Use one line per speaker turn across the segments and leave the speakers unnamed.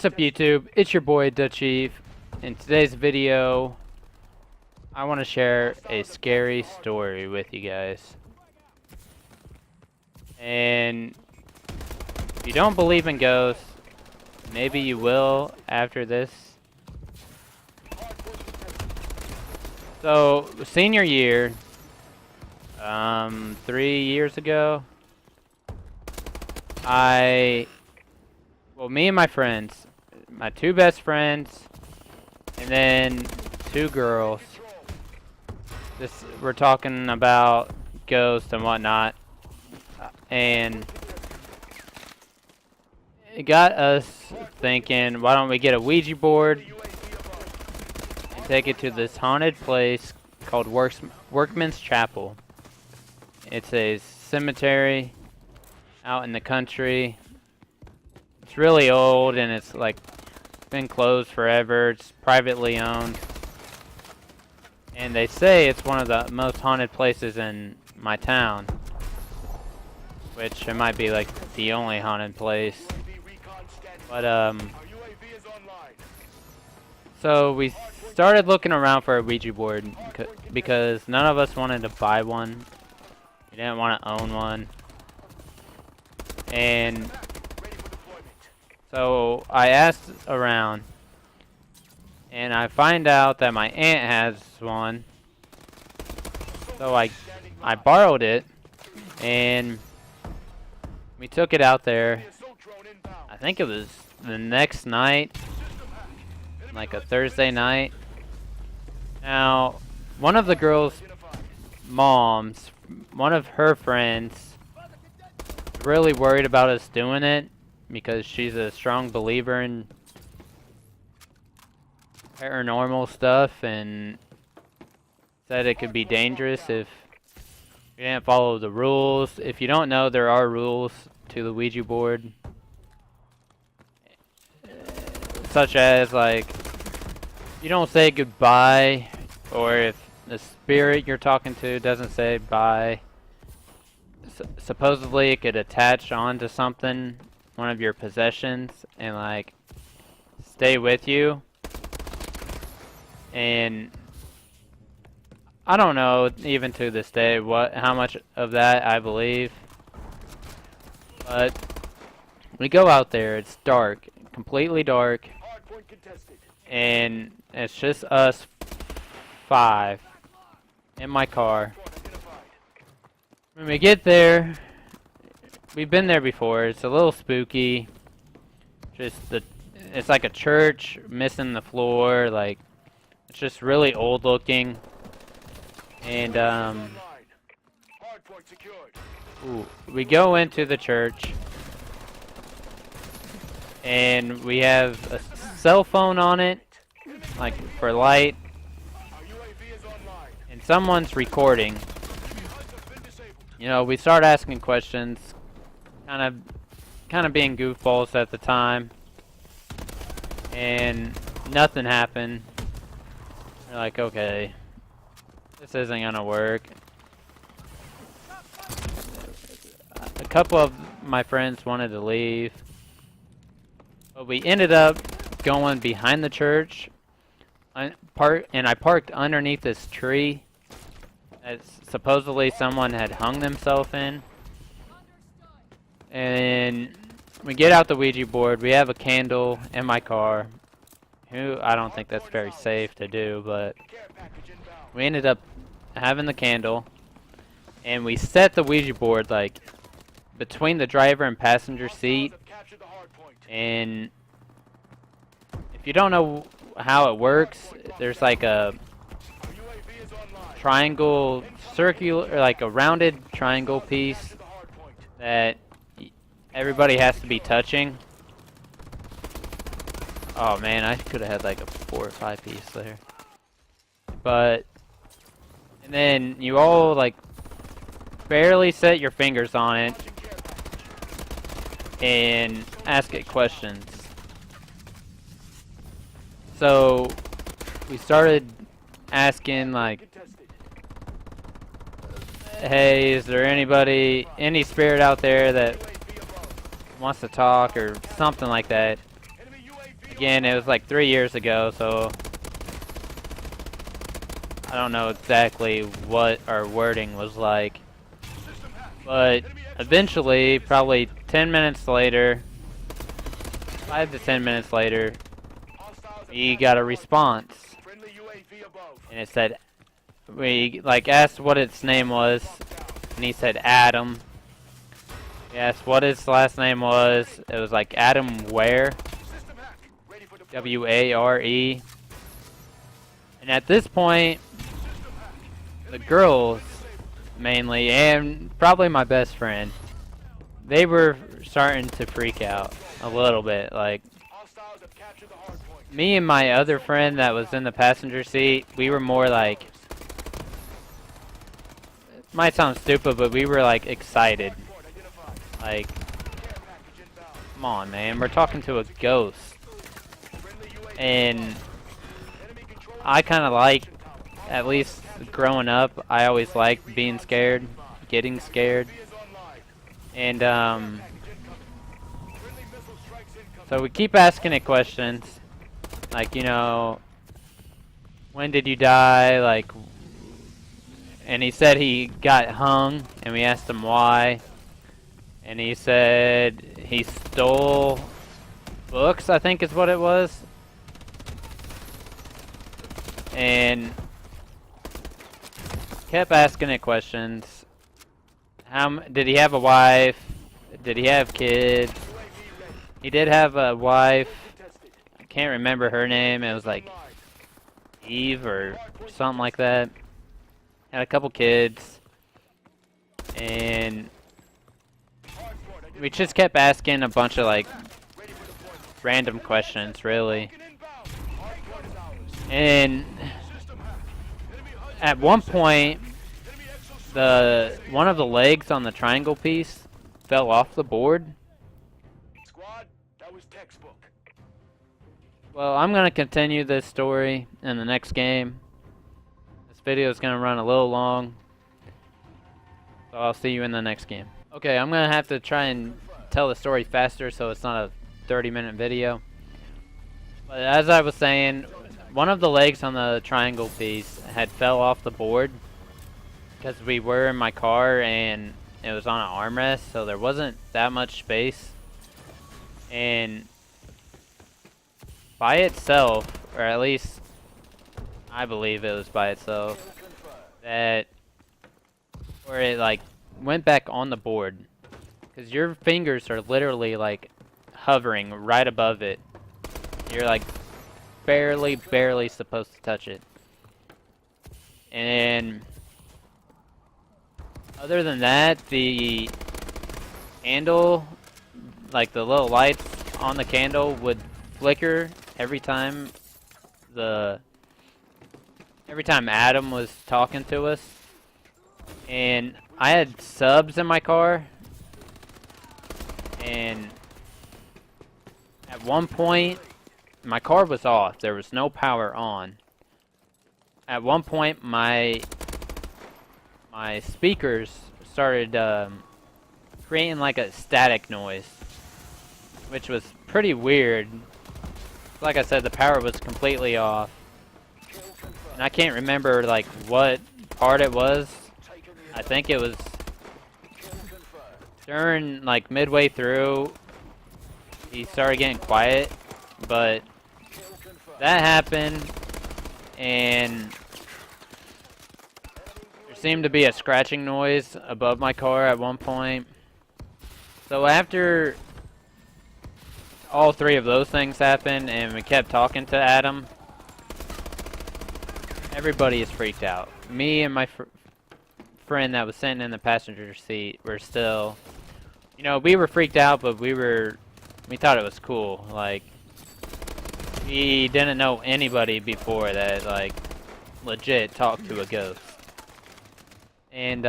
What's up YouTube? It's your boy Dutchief. In today's video, I want to share a scary story with you guys. And if you don't believe in ghosts, maybe you will after this. So, senior year, 3 years ago, me and my friends, my two best friends, and then two girls. We're talking about ghosts and whatnot, and it got us thinking, why don't we get a Ouija board and take it to this haunted place called Workman's Chapel. It's a cemetery out in the country. It's really old and it's like been closed forever. It's privately owned. And they say it's one of the most haunted places in my town. Which it might be like the only haunted place. But so we started looking around for a Ouija board because none of us wanted to buy one. We didn't want to own one. And so I asked around, and I find out that my aunt has one. So I borrowed it, and we took it out there. I think it was the next night, like a Thursday night. Now, one of the girls' moms, one of her friends, really worried about us doing it because she's a strong believer in paranormal stuff and said it could be dangerous if you didn't follow the rules. If you don't know, there are rules to the Ouija board, such as like you don't say goodbye, or if the spirit you're talking to doesn't say bye, supposedly it could attach onto something, one of your possessions, and like stay with you. And I don't know even to this day how much of that I believe. But we go out there, it's dark, completely dark, and it's just us five in my car. When we get there, we've been there before. It's a little spooky. It's like a church missing the floor. Like it's just really old looking. And we go into the church, and we have a cell phone on it, like for light, and someone's recording. You know, we start asking questions, kind of being goofballs at the time, and nothing happened. We're like, okay, this isn't gonna work. A couple of my friends wanted to leave, but we ended up going behind the church, and I parked underneath this tree that supposedly someone had hung themselves in. And we get out the Ouija board. We have a candle in my car. I don't think that's very safe to do, but we ended up having the candle, and we set the Ouija board like between the driver and passenger seat. And if you don't know how it works, there's like a triangle, circular, or like a rounded triangle piece that everybody has to be touching. Oh man, I could have had like a 4 or 5 piece there. But, and then you all like barely set your fingers on it and ask it questions. So we started asking like, hey, is there any spirit out there that wants to talk or something like that? Again, it was like 3 years ago, so I don't know exactly what our wording was like. But eventually, probably 10 minutes later, 5 to 10 minutes later, we got a response. And it said, we like asked what its name was, and he said Adam. We asked what his last name was. It was like Adam Ware, W-A-R-E. And at this point, the girls mainly, and probably my best friend, they were starting to freak out a little bit. Like, me and my other friend that was in the passenger seat, we were more like, it might sound stupid, but we were like excited. Like, come on, man, we're talking to a ghost. And I kind of like, at least growing up, I always liked being scared, getting scared. And so we keep asking it questions, like, you know, when did you die, like, and he said he got hung, and we asked him why, and he said he stole books, I think is what it was. And kept asking it questions. Did he have a wife? Did he have kids? He did have a wife. I can't remember her name. It was like Eve or something like that. Had a couple kids. And we just kept asking a bunch of like random questions, really. And at one point, one of the legs on the triangle piece fell off the board.
Squad, that was textbook.
Well, I'm gonna continue this story in the next game. This video is gonna run a little long, so I'll see you in the next game. Okay, I'm gonna have to try and tell the story faster so it's not a 30-minute video. But as I was saying, one of the legs on the triangle piece had fell off the board because we were in my car and it was on an armrest, so there wasn't that much space. And by itself, or at least I believe it was by itself, that where it like went back on the board, because your fingers are literally like hovering right above it. You're like barely supposed to touch it. And other than that, the candle, like the little lights on the candle would flicker every time Adam was talking to us. And I had subs in my car, and at one point my car was off. There was no power on. At one point my speakers started creating like a static noise, which was pretty weird. Like I said, the power was completely off, and I can't remember like what part it was. I think it was during like midway through he started getting quiet, but that happened, and there seemed to be a scratching noise above my car at one point. So after all three of those things happened and we kept talking to Adam, everybody is freaked out. Me and my friend that was sitting in the passenger seat were still, you know, we were freaked out, but we thought it was cool. Like, we didn't know anybody before that like legit talked to a ghost. And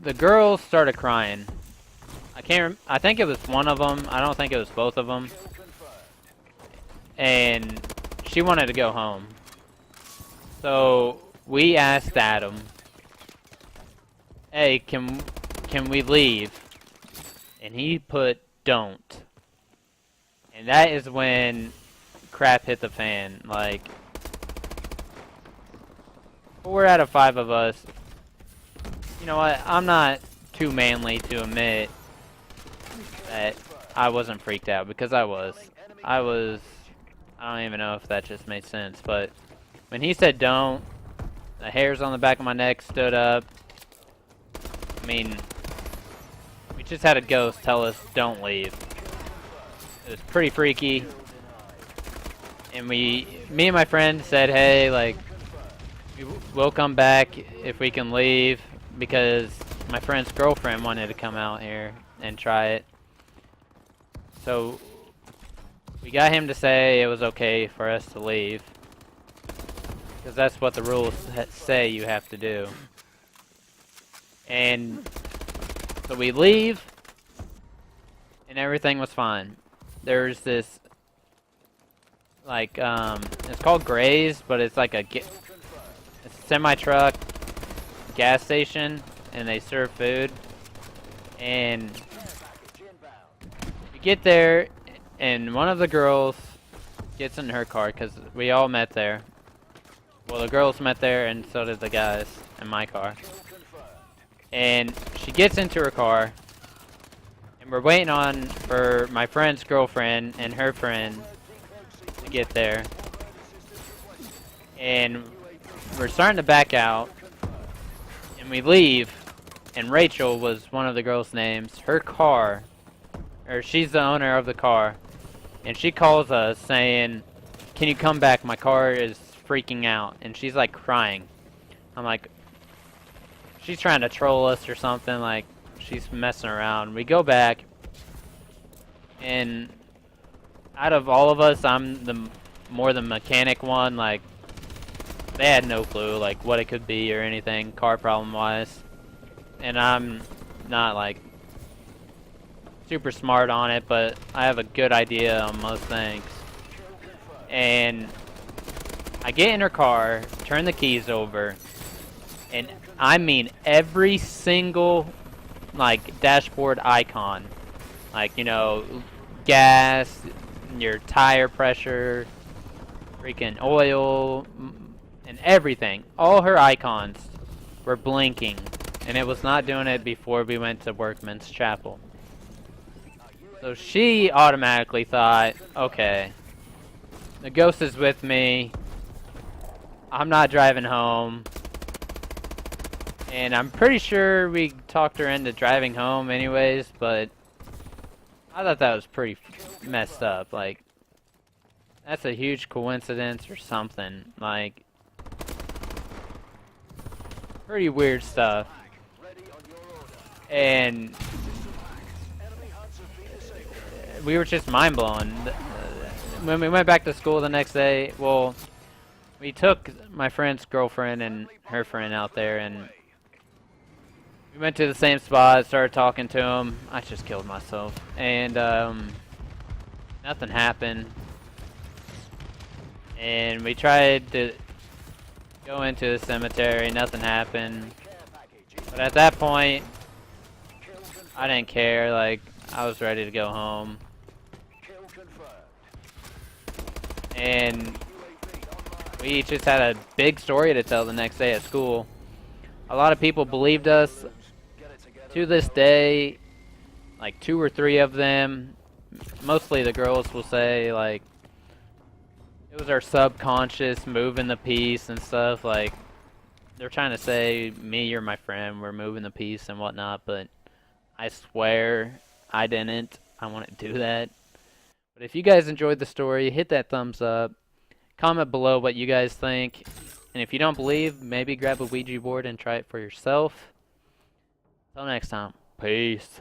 the girls started crying. I think it was one of them. I don't think it was both of them. And she wanted to go home. So we asked Adam, "Hey, can we leave?" And he put don't. And that is when crap hit the fan. Like, 4 out of 5 of us. You know what? I'm not too manly to admit that I wasn't freaked out, because I was. I don't even know if that just made sense, but when he said don't, the hairs on the back of my neck stood up. I mean, we just had a ghost tell us don't leave. It was pretty freaky. And me and my friend said, hey, like, we'll come back if we can leave, because my friend's girlfriend wanted to come out here and try it. So we got him to say it was okay for us to leave, because that's what the rules say you have to do. And so we leave, and everything was fine. There's this, like, it's called Graze, but it's like a semi-truck gas station, and they serve food. And we get there, and one of the girls gets in her car, because we all met there. Well, the girls met there, and so did the guys in my car. And she gets into her car, and we're waiting for my friend's girlfriend and her friend to get there. And we're starting to back out, and we leave, and Rachel was one of the girls' names. Her car, or she's the owner of the car, and she calls us saying, can you come back? My car is freaking out. And she's like crying. I'm like, she's trying to troll us or something, like she's messing around. We go back, and out of all of us, I'm the more the mechanic one. Like, they had no clue like what it could be or anything car problem wise, and I'm not like super smart on it, but I have a good idea on most things. And I get in her car, turn the keys over, and I mean every single like dashboard icon, like, you know, gas, your tire pressure, freaking oil, and everything, all her icons were blinking, and it was not doing it before we went to Workman's Chapel. So she automatically thought, okay, the ghost is with me, I'm not driving home. And I'm pretty sure we talked her into driving home anyways, but I thought that was pretty messed up. Like, that's a huge coincidence or something. Like, pretty weird stuff. And we were just mind blown. When we went back to school the next day, well, we took my friend's girlfriend and her friend out there, and we went to the same spot, started talking to him. I just killed myself. And nothing happened. And we tried to go into the cemetery, nothing happened. But at that point, I didn't care. Like, I was ready to go home. And we just had a big story to tell the next day at school. A lot of people believed us. To this day, like 2 or 3 of them, mostly the girls, will say like it was our subconscious moving the piece and stuff. Like, they're trying to say me or my friend were moving the piece and whatnot, but I swear I didn't. I wouldn't do that. But if you guys enjoyed the story, hit that thumbs up. Comment below what you guys think. And if you don't believe, maybe grab a Ouija board and try it for yourself. Until next time, peace.